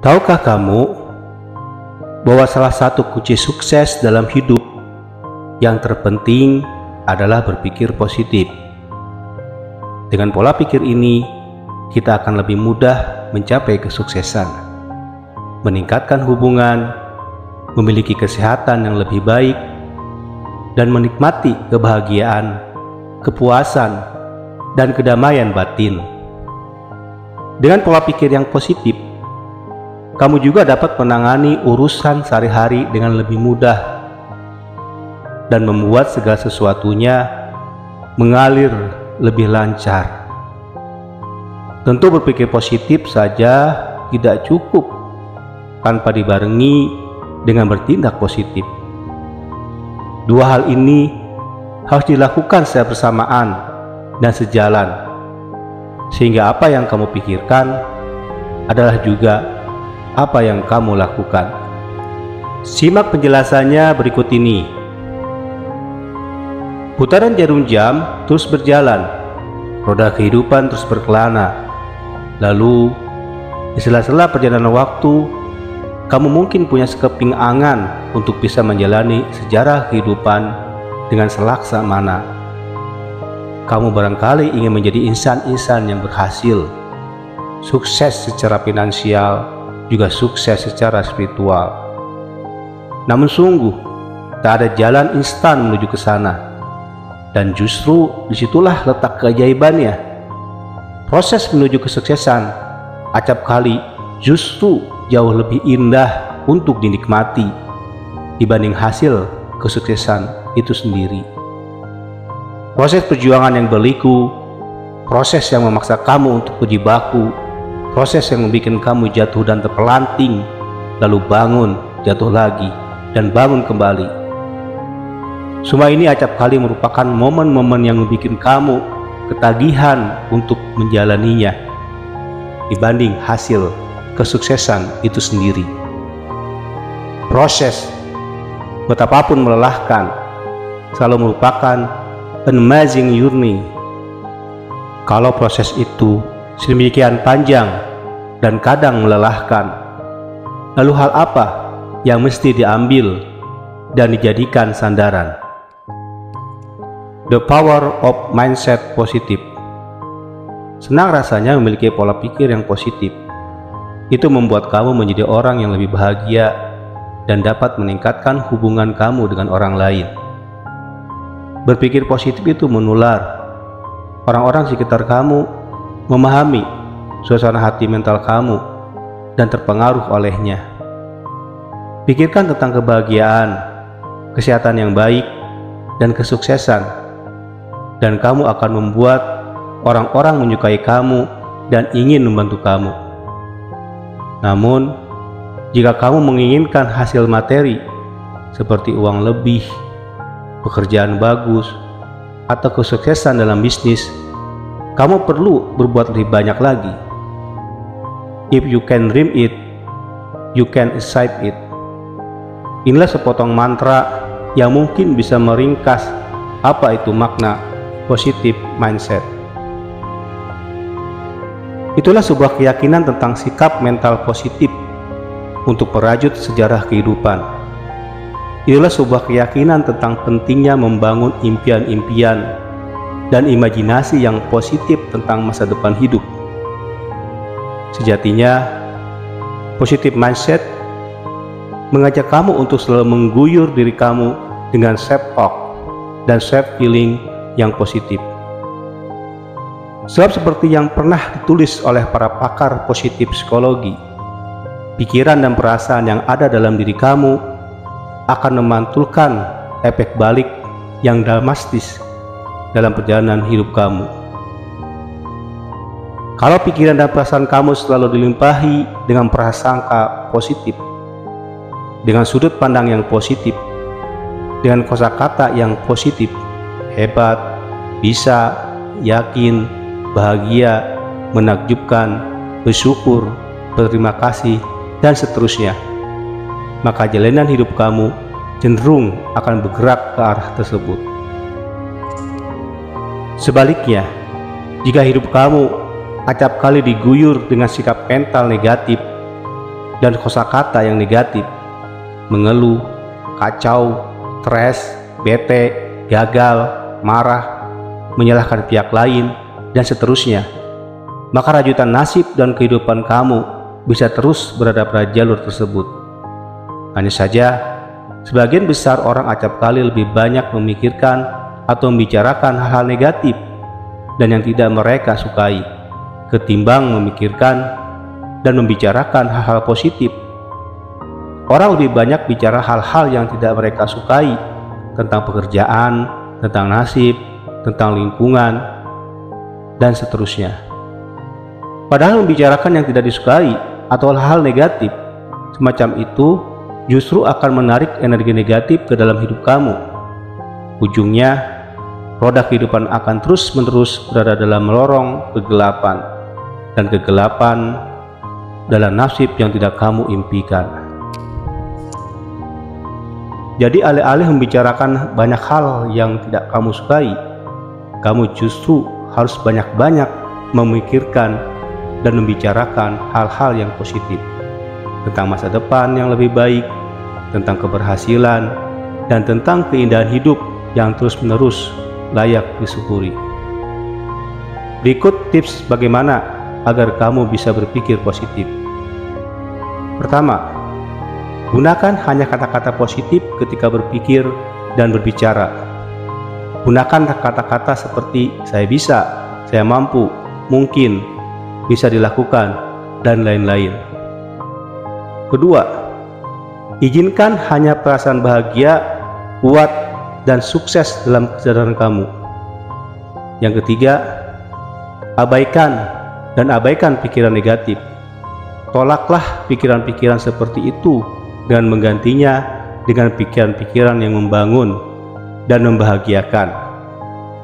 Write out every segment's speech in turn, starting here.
Tahukah kamu bahwa salah satu kunci sukses dalam hidup yang terpenting adalah berpikir positif? Dengan pola pikir ini, kita akan lebih mudah mencapai kesuksesan, meningkatkan hubungan, memiliki kesehatan yang lebih baik, dan menikmati kebahagiaan, kepuasan, dan kedamaian batin. Dengan pola pikir yang positif, kamu juga dapat menangani urusan sehari-hari dengan lebih mudah dan membuat segala sesuatunya mengalir lebih lancar. Tentu berpikir positif saja tidak cukup tanpa dibarengi dengan bertindak positif. Dua hal ini harus dilakukan secara bersamaan dan sejalan, sehingga apa yang kamu pikirkan adalah juga apa yang kamu lakukan. Simak penjelasannya berikut ini. Putaran jarum jam terus berjalan, roda kehidupan terus berkelana. Lalu, di sela-sela perjalanan waktu, kamu mungkin punya sekeping angan untuk bisa menjalani sejarah kehidupan dengan selaksana. Kamu barangkali ingin menjadi insan-insan yang berhasil, sukses secara finansial, juga sukses secara spiritual. Namun sungguh, tak ada jalan instan menuju ke sana. Dan justru disitulah letak keajaibannya. Proses menuju kesuksesan acap kali justru jauh lebih indah untuk dinikmati dibanding hasil kesuksesan itu sendiri. Proses perjuangan yang berliku, proses yang memaksa kamu untuk berjibaku, proses yang membuat kamu jatuh dan terpelanting, lalu bangun, jatuh lagi, dan bangun kembali. Semua ini acap kali merupakan momen-momen yang membuat kamu ketagihan untuk menjalaninya dibanding hasil kesuksesan itu sendiri. Proses, betapapun melelahkan, selalu merupakan an amazing journey. Kalau proses itu sedemikian panjang dan kadang melelahkan, lalu hal apa yang mesti diambil dan dijadikan sandaran? The power of mindset positif. Senang rasanya memiliki pola pikir yang positif. Itu membuat kamu menjadi orang yang lebih bahagia dan dapat meningkatkan hubungan kamu dengan orang lain. Berpikir positif itu menular. Orang-orang sekitar kamu memahami suasana hati mental kamu dan terpengaruh olehnya. Pikirkan tentang kebahagiaan, kesehatan yang baik, dan kesuksesan, dan kamu akan membuat orang-orang menyukai kamu dan ingin membantu kamu. Namun, jika kamu menginginkan hasil materi seperti uang lebih, pekerjaan bagus, atau kesuksesan dalam bisnis, kamu perlu berbuat lebih banyak lagi. If you can dream it, you can achieve it. Inilah sepotong mantra yang mungkin bisa meringkas apa itu makna positive mindset. Itulah sebuah keyakinan tentang sikap mental positif untuk merajut sejarah kehidupan. Itulah sebuah keyakinan tentang pentingnya membangun impian-impian dan imajinasi yang positif tentang masa depan hidup. Sejatinya, positive mindset mengajak kamu untuk selalu mengguyur diri kamu dengan self-talk dan self-feeling yang positif. Sebab seperti yang pernah ditulis oleh para pakar positif psikologi, pikiran dan perasaan yang ada dalam diri kamu akan memantulkan efek balik yang dramatis dalam perjalanan hidup kamu. Kalau pikiran dan perasaan kamu selalu dilimpahi dengan prasangka positif, dengan sudut pandang yang positif, dengan kosakata yang positif, hebat, bisa, yakin, bahagia, menakjubkan, bersyukur, berterima kasih, dan seterusnya, maka jalanan hidup kamu cenderung akan bergerak ke arah tersebut. Sebaliknya, jika hidup kamu acap kali diguyur dengan sikap mental negatif, dan kosakata yang negatif, mengeluh, kacau, stres, bete, gagal, marah, menyalahkan pihak lain, dan seterusnya, maka rajutan nasib dan kehidupan kamu bisa terus berada pada jalur tersebut. Hanya saja, sebagian besar orang acap kali lebih banyak memikirkan atau membicarakan hal-hal negatif dan yang tidak mereka sukai, ketimbang memikirkan dan membicarakan hal-hal positif. Orang lebih banyak bicara hal-hal yang tidak mereka sukai, tentang pekerjaan, tentang nasib, tentang lingkungan, dan seterusnya. Padahal membicarakan yang tidak disukai atau hal-hal negatif semacam itu justru akan menarik energi negatif ke dalam hidup kamu. Ujungnya, roda kehidupan akan terus-menerus berada dalam lorong kegelapan, dan kegelapan dalam nasib yang tidak kamu impikan. Jadi alih-alih membicarakan banyak hal yang tidak kamu sukai, kamu justru harus banyak-banyak memikirkan dan membicarakan hal-hal yang positif, tentang masa depan yang lebih baik, tentang keberhasilan, dan tentang keindahan hidup yang terus-menerus layak disyukuri. Berikut tips bagaimana agar kamu bisa berpikir positif. Pertama, gunakan hanya kata-kata positif ketika berpikir dan berbicara. Gunakan kata-kata seperti saya bisa, saya mampu, mungkin, bisa dilakukan, dan lain-lain. Kedua, izinkan hanya perasaan bahagia, kuat, dan sukses dalam kesadaran kamu. Yang ketiga, abaikan pikiran negatif. Tolaklah pikiran-pikiran seperti itu dan menggantinya dengan pikiran-pikiran yang membangun dan membahagiakan.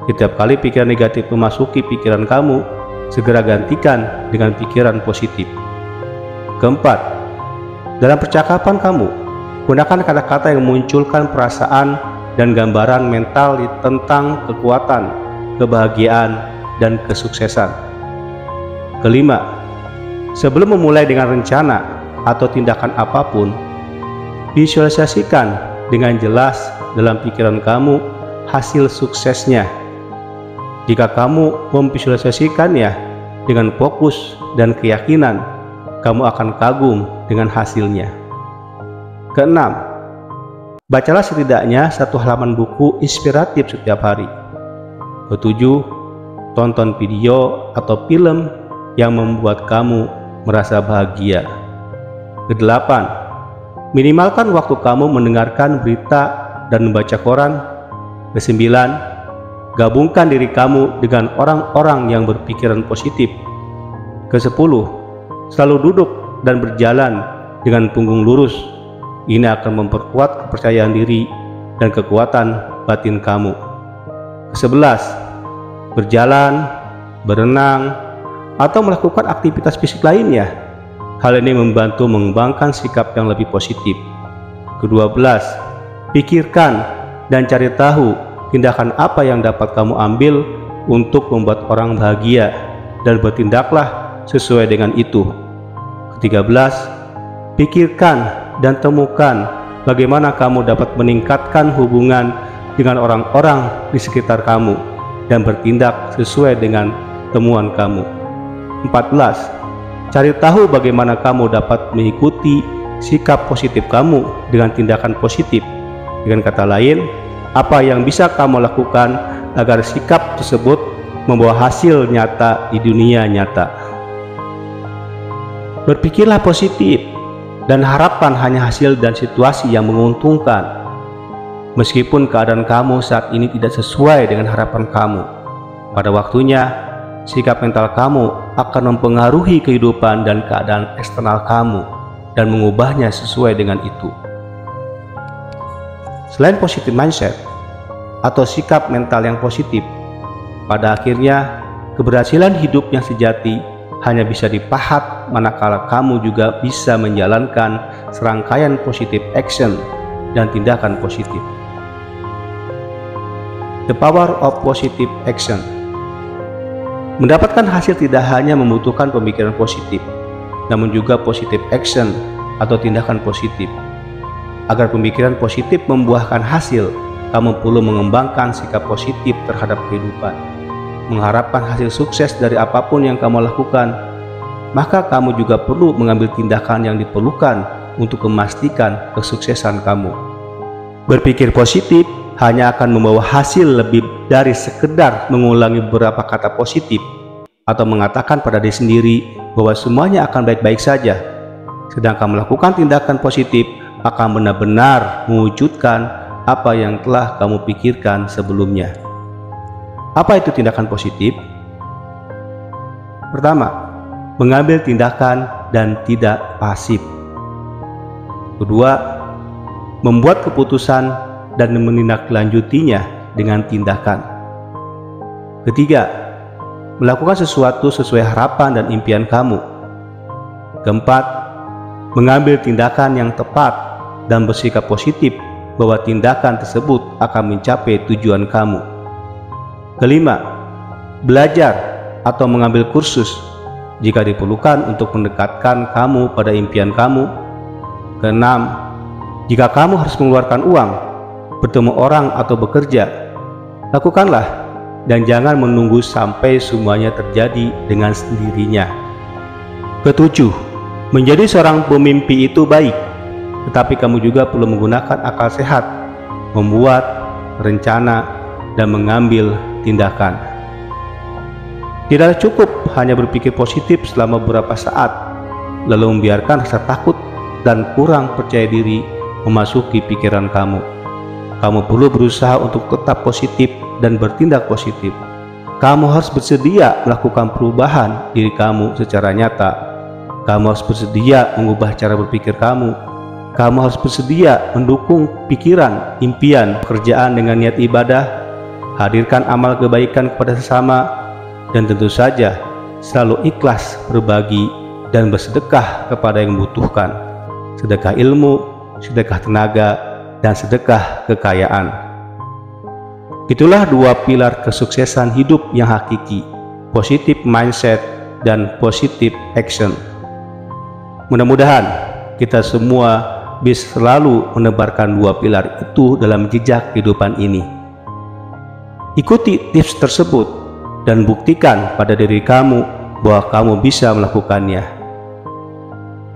Setiap kali pikiran negatif memasuki pikiran kamu, segera gantikan dengan pikiran positif. Keempat, dalam percakapan kamu, gunakan kata-kata yang memunculkan perasaan dan gambaran mental tentang kekuatan, kebahagiaan, dan kesuksesan. Kelima, sebelum memulai dengan rencana atau tindakan apapun, visualisasikan dengan jelas dalam pikiran kamu hasil suksesnya. Jika kamu memvisualisasikannya dengan fokus dan keyakinan, kamu akan kagum dengan hasilnya. Keenam, bacalah setidaknya 1 halaman buku inspiratif setiap hari. Ketujuh, tonton video atau film yang membuat kamu merasa bahagia. Kedelapan, minimalkan waktu kamu mendengarkan berita dan membaca koran. Kesembilan, gabungkan diri kamu dengan orang-orang yang berpikiran positif. Kesepuluh, selalu duduk dan berjalan dengan punggung lurus. Ini akan memperkuat kepercayaan diri dan kekuatan batin kamu. Kesebelas, berjalan, berenang, atau melakukan aktivitas fisik lainnya. Hal ini membantu mengembangkan sikap yang lebih positif. Ke-12, pikirkan dan cari tahu tindakan apa yang dapat kamu ambil untuk membuat orang bahagia, dan bertindaklah sesuai dengan itu. Ke-13, pikirkan dan temukan bagaimana kamu dapat meningkatkan hubungan dengan orang-orang di sekitar kamu dan bertindak sesuai dengan temuan kamu. 14, cari tahu bagaimana kamu dapat mengikuti sikap positif kamu dengan tindakan positif. Dengan kata lain, apa yang bisa kamu lakukan agar sikap tersebut membawa hasil nyata di dunia nyata. Berpikirlah positif dan harapkan hanya hasil dan situasi yang menguntungkan. Meskipun keadaan kamu saat ini tidak sesuai dengan harapan kamu, pada waktunya sikap mental kamu akan mempengaruhi kehidupan dan keadaan eksternal kamu dan mengubahnya sesuai dengan itu. Selain positive mindset atau sikap mental yang positif, pada akhirnya keberhasilan hidup yang sejati hanya bisa dipahat manakala kamu juga bisa menjalankan serangkaian positive action dan tindakan positif. The power of positive action. Mendapatkan hasil tidak hanya membutuhkan pemikiran positif, namun juga positive action atau tindakan positif. Agar pemikiran positif membuahkan hasil, kamu perlu mengembangkan sikap positif terhadap kehidupan. Mengharapkan hasil sukses dari apapun yang kamu lakukan, maka kamu juga perlu mengambil tindakan yang diperlukan untuk memastikan kesuksesan kamu. Berpikir positif hanya akan membawa hasil lebih dari sekedar mengulangi beberapa kata positif atau mengatakan pada diri sendiri bahwa semuanya akan baik-baik saja. Sedangkan melakukan tindakan positif akan benar-benar mewujudkan apa yang telah kamu pikirkan sebelumnya. Apa itu tindakan positif? Pertama, mengambil tindakan dan tidak pasif. Kedua, membuat keputusan dan menindaklanjutinya dengan tindakan. Ketiga, melakukan sesuatu sesuai harapan dan impian kamu. Keempat, mengambil tindakan yang tepat dan bersikap positif bahwa tindakan tersebut akan mencapai tujuan kamu. Kelima, belajar atau mengambil kursus jika diperlukan untuk mendekatkan kamu pada impian kamu. Keenam, jika kamu harus mengeluarkan uang, bertemu orang atau bekerja, lakukanlah dan jangan menunggu sampai semuanya terjadi dengan sendirinya. Ketujuh, menjadi seorang pemimpi itu baik, tetapi kamu juga perlu menggunakan akal sehat, membuat rencana, dan mengambil tindakan. Tidak cukup hanya berpikir positif selama beberapa saat, lalu membiarkan rasa takut dan kurang percaya diri memasuki pikiran kamu. Kamu perlu berusaha untuk tetap positif dan bertindak positif. Kamu harus bersedia melakukan perubahan diri kamu secara nyata. Kamu harus bersedia mengubah cara berpikir kamu. Kamu harus bersedia mendukung pikiran, impian, pekerjaan dengan niat ibadah, hadirkan amal kebaikan kepada sesama, dan tentu saja selalu ikhlas berbagi dan bersedekah kepada yang membutuhkan. Sedekah ilmu, sedekah tenaga, dan sedekah kekayaan. Itulah dua pilar kesuksesan hidup yang hakiki, positive mindset dan positive action. Mudah-mudahan kita semua bisa selalu menebarkan dua pilar itu dalam jejak kehidupan ini. Ikuti tips tersebut dan buktikan pada diri kamu bahwa kamu bisa melakukannya.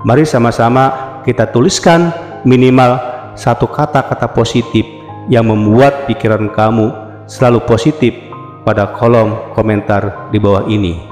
Mari sama-sama kita tuliskan minimal satu kata-kata positif yang membuat pikiran kamu selalu positif pada kolom komentar di bawah ini.